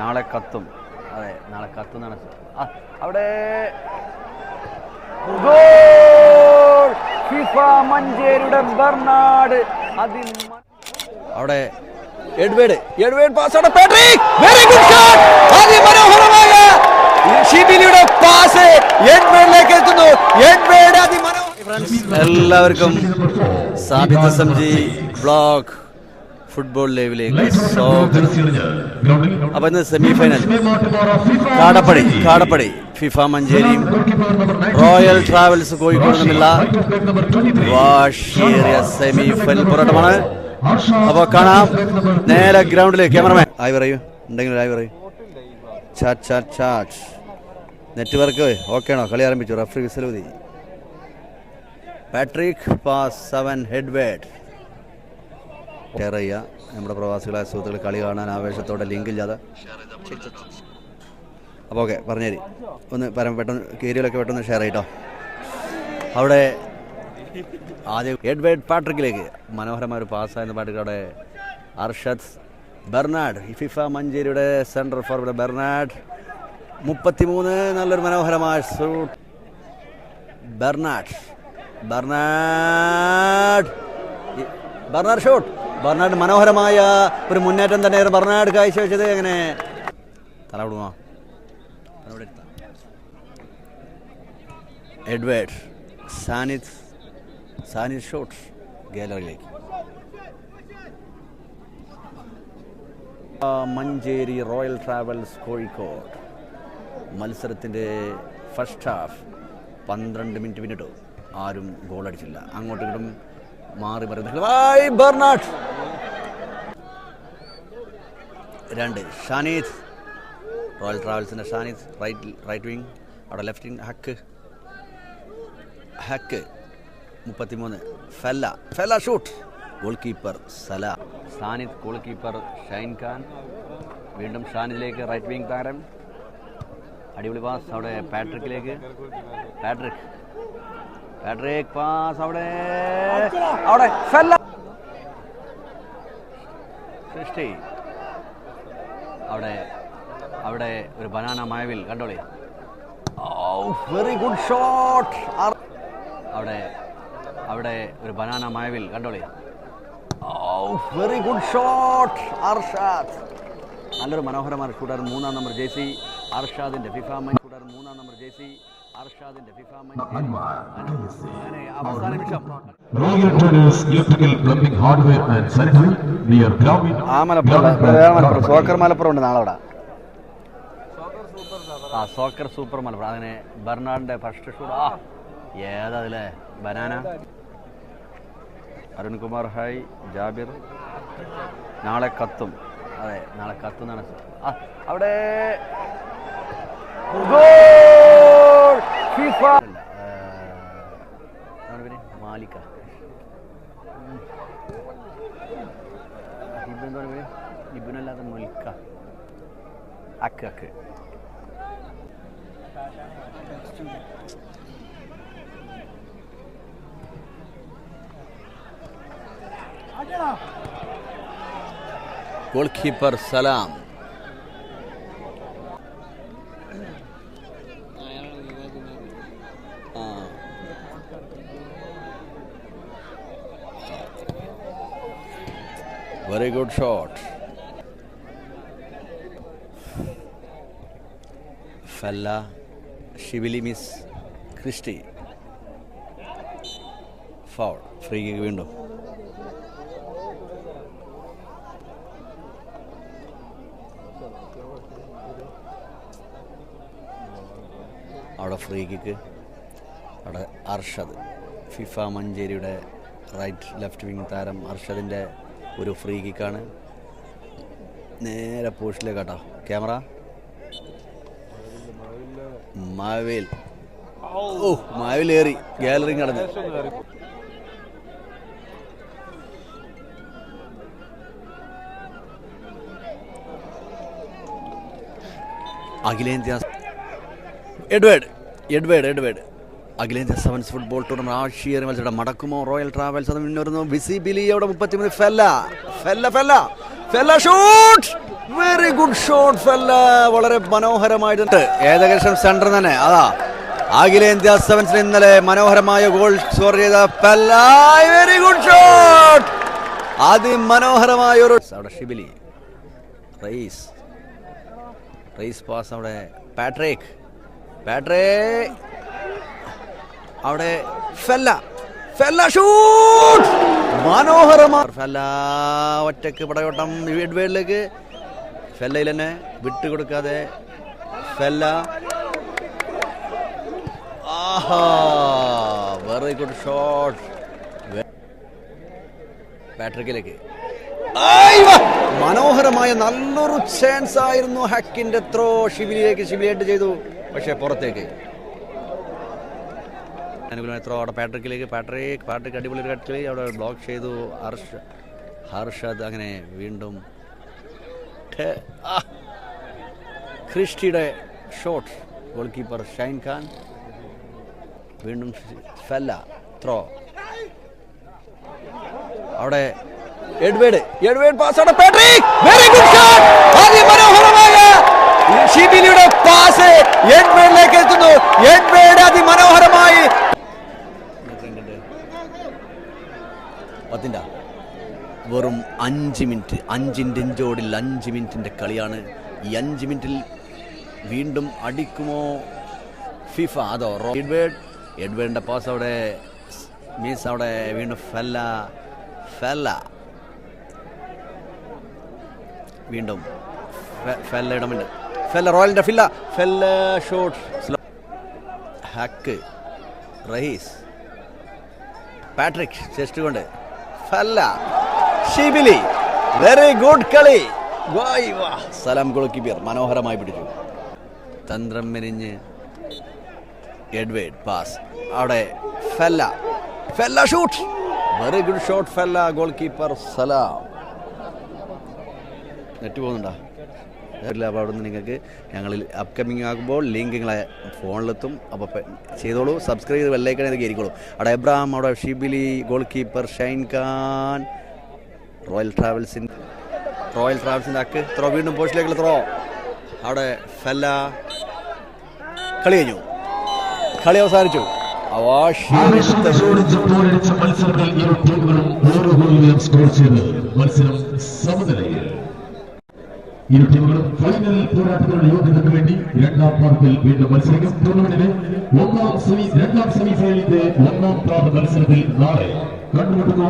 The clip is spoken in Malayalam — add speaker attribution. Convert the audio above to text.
Speaker 1: നാളെ കത്തും. അതെ, നാളെ കത്തുന്നാണ്. അവിടെ ഫിഫ മഞ്ചേരിയുടെ ബെർണാഡ് അവിടെ എഡ്വേർഡ് പാസ് അവിടെ പാട്രിക് വെരി ഗുഡ് ഷോട്ട് അതിമനോഹരമായ ഷിബിലിയുടെ പാസ് എഡ്വേർഡിലേക്ക് എത്തുന്നു. എഡ്വേർഡ് അതിമനോഹരം. എല്ലാവർക്കും സാബിത്ത് സംജി ബ്ലോഗ് ഫുട്ബോൾ ലൈവിലേക്ക് സ്വാഗതം. അപ്പൊ ഇന്ന് സെമിഫൈനൽ കാടപ്പടി ഫിഫ മഞ്ചേരിയും റോയൽ ട്രാവൽസ് കോഴിക്കോട് തമ്മിലുള്ള വാശിയേറിയ സെമിഫൈനൽ പോരാട്ടമാണ്. അപ്പൊ കാണാം നേരെ ഗ്രൗണ്ടിലേക്ക്. ക്യാമറമാൻ ആയി പറയൂ, ഉണ്ടെങ്കിൽ ആയി പറയൂ. ചാറ്റ് നെറ്റ്വർക്ക് ഓക്കെ ആണോ? കളി ആരംഭിച്ചു. റഫറി വിസിൽ ഊതി. Patrick pass 7 ഹെഡ്വേർഡ്. ഷെയർ ചെയ്യുക. നമ്മുടെ പ്രവാസികളായ സുഹൃത്തുക്കൾ കളി കാണാൻ ആവേശത്തോടെ ലിങ്ക് ഇല്ലാതെ. അപ്പോൾ ഓക്കെ പറഞ്ഞേരി ഒന്ന് പെട്ടെന്ന് ഏരിയയിലൊക്കെ പെട്ടെന്ന് ഷെയർ ചെയ്യട്ടോ. അവിടെ ആദ്യം എഡ്വേർഡ് പാട്രിക്കിലേക്ക് മനോഹരമായ ഒരു പാസ്സായിരുന്ന പാട്രിക്. അവിടെ അർഷദ് ബെർണാഡ് ഫിഫ മഞ്ചേരിയുടെ സെൻട്രൽ ഫോർവേഡ് ബെർണാഡ് 33 നല്ലൊരു മനോഹരമായ ഷൂട്ട്. Bernard shoot. ബെർണാഡ് മനോഹരമായ ഒരു മുന്നേറ്റം തന്നെയായിരുന്നു ബെർണാഡ് കാഴ്ചവെച്ചത്. എങ്ങനെ തലവിടുമോ? എഡ്വേർഡ് സാനിദ് ഷോട്ട് ഗാലറിയിലേക്ക്. മഞ്ചേരി റോയൽ ട്രാവൽസ് കോഴിക്കോട് മത്സരത്തിൻ്റെ ഫസ്റ്റ് ഹാഫ് 12 മിനിറ്റ് പിന്നിട്ടു. ആരും ഗോളടിച്ചില്ല. അങ്ങോട്ടും ഇങ്ങോട്ടും മാറി ബെർണാഡ് 2 ഷാനിദ് റോയൽ ട്രാവൽസിൻ്റെ ഷാനിദ് റൈറ്റ് വിങ്. അവിടെ ലെഫ്റ്റ് വിങ് ഹക്ക് 33 ഫെല്ല ഷൂട്ട്. ഗോൾ കീപ്പർ സല. Shanid goal keeper Shine Khan. വീണ്ടും ഷാനിദിലേക്ക് റൈറ്റ് വിങ് താരം. അടിപൊളി പാസ് അവിടെ പാട്രിക്കിലേക്ക്. പാട്രിക് പാസ് അവിടെ ഫെല്ല സൃഷ്ടി. അവിടെ ഒരു ബനാന മഴവിൽ കണ്ടോളി. Very good shot. അവിടെ ഒരു ബനാന മഴവിൽ കണ്ടോളി. Very good shot. അർഷാദ് നല്ലൊരു മനോഹരമായ ഷൂട്ടായിരുന്നു. 3-ാം നമ്പർ ജേഴ്സി അർഷാദിന്റെ ഫിഫ മഞ്ചേരി 3-ാം നമ്പർ ജേഴ്സി അർഷാദിന്റെ ഫിഫ മഞ്ചേരി. അവസാന നിമിഷം സോക്കർ മലപ്പുറം ഉണ്ട് നാളെ അവിടെ. Soccer super Malappuram. അങ്ങനെ ബെർണാഡിന്റെ ഫസ്റ്റ് ഷൂട്ട്. ഏതല്ലേ ബനാന. അരുൺകുമാർ ഹായ്. ജാബിർ നാളെ കത്തും. അതെ, നാളെ കത്തുന്നാണ്. അവിടെ മാലിക്ക ഇബിനല്ലാതെ മുൽക്ക അക്ക് goal keeper Salam. Very good shot. ഫെല്ല Shibili miss Christy. Foul. Free kick വീണ്ടും. അവിടെ ഫ്രീ കിക്ക്. അവിടെ അർഷദ് ഫിഫ മഞ്ചേരിയുടെ ലെഫ്റ്റ് വിങ് താരം അർഷദിൻ്റെ ഒരു ഫ്രീ കിക്കാണ്. നേരെ പോസ്റ്റിലേക്ക് കേട്ടോ. ക്യാമറ മാവിലേറി ഗാലറി കടന്ന്. അഖിലേന്ത്യാ എഡ്വേർഡ് അഖിലേന്ത്യാ സെവൻസ് ഫുട്ബോൾ ടൂർണമെന്റ് ആഴ്ചയേറി മത്സരം മടക്കുമോ റോയൽ ട്രാവൽസ്? അത് മുന്നേറുന്നു. വിസിബിലി അവിടെ 33 ഫെല്ല ഷൂട്ട്. Very good shot ഫെല്ല. വളരെ മനോഹരമായിട്ടുണ്ട്. ഏകദേശം സെന്റർ തന്നെ. അതാ അഖിലേന്ത്യാ സെവൻസിൽ ഇന്നലെ മനോഹരമായ ഗോൾ സ്കോർ ചെയ്ത ഫെല്ല. Very good shot. അതിമനോഹരമായ ഒരു അവിടെ ഷിബിലി റൈസ് പാസ്. അവിടെ പാട്രിക് അവിടെ ഫെല്ല ഷൂട്ട്. മനോഹരമായ ഫെല്ല ഒറ്റക്ക് പടയോട്ടം എഡ്വേർഡിലേക്ക്. ഫെല്ലയിൽ തന്നെ വിട്ടുകൊടുക്കാതെ ഫെല്ല. ആഹാ വെരി ഗുഡ് ഷോട്ട്. പാട്രിക്കിലേക്ക് മനോഹരമായ നല്ലൊരു ചാൻസ് ആയിരുന്നു. ഹക്കിന്റെ ത്രോ ഷിബിലിയിലേക്ക്. ഷിബിലി ഹെഡ് ചെയ്തു, പക്ഷെ പുറത്തേക്ക്. അനുകൂലമായ ത്രോ അവിടെ പാട്രിക്കിലേക്ക്. പാട്രിക് അടിപൊളി ഒരു കട്ടിൽ അവിടെ ബ്ലോക്ക് ചെയ്തു. ഹർഷദ് അങ്ങനെ വീണ്ടും ക്രിസ്റ്റിയുടെ shot. Goal keeper Shine Khan. വീണ്ടും ഫെല്ല ത്രോ. അവിടെ എഡ്വേർഡ് പാസ്. അവിടെ പാട്രിക്. Very good shot. അതിമനോഹരമായ ഷിബിലിയുടെ പാസ് എഡ്വേർഡിലേക്ക് എത്തുന്നു. എഡ്വേർഡ് അതിമനോഹരമായി വെറും 5 മിനിറ്റ്. 5 ഇഞ്ചോടിൽ 5 മിനിറ്റിന്റെ കളിയാണ്. ഈ 5 മിനിറ്റിൽ വീണ്ടും അടിക്കുമോ ഫിഫ? അതോ എഡ്വേർഡിന്റെ പാസ് അവിടെ മിസ്. അവിടെ വീണ്ടും ഫെല്ല വീണ്ടും ഫെല്ല ഇടമുണ്ട്. റോയലിന്റെ ഫെല്ല ഷോട്ട്. ഹക്ക് റഹീസ് പാട്രിക് ചെസ്റ്റ് കൊണ്ട് ഫെല്ല ഷിബിലി. വെരി ഗുഡ് കളി. സലാം ഗോൾ കീപ്പർ മനോഹരമായി പിടിച്ചു. തന്ത്രം മെനിഞ്ഞ് എഡ്വേർഡ് പാസ്. അവിടെ ഫെല്ല shoot. Very good shot ഫെല്ല. Goal keeper സലാം. നെറ്റ് പോകുന്നുണ്ടോ? അപ്പോൾ അവിടെ നിന്ന് നിങ്ങൾക്ക് ഞങ്ങൾ അപ്കമിങ് ആകുമ്പോൾ ലിങ്ക് നിങ്ങളെ ഫോണിലെത്തും. അപ്പോൾ ചെയ്തോളൂ. സബ്സ്ക്രൈബ് ചെയ്ത് ബെല്ലൈക്കൺ ഇത് കയറിക്കോളൂ. അവിടെ എബ്രഹാം, അവിടെ Shibili, goal keeper Shine Khan. Royal ട്രാവൽസിൻ്റെ അക്ക് ത്രോ. വീണ്ടും പോസ്റ്റിലേക്കുള്ള ത്രോ. അവിടെ ഫെല്ല. കളി കഴിഞ്ഞു. കളി അവസാനിച്ചു.
Speaker 2: ഇരു ടീമുകളും ഫൈനൽ പോരാട്ടങ്ങളുടെ യോഗ്യതയ്ക്ക് വേണ്ടി രണ്ടാം പാദത്തിൽ വീണ്ടും മത്സരിക്കും. ടൂർണമെന്റിലെ രണ്ടാം സെമിഫൈനലിന്റെ 1ാം പാദ മത്സരത്തിൽ നാളെ കണ്ടുമുട്ടുന്ന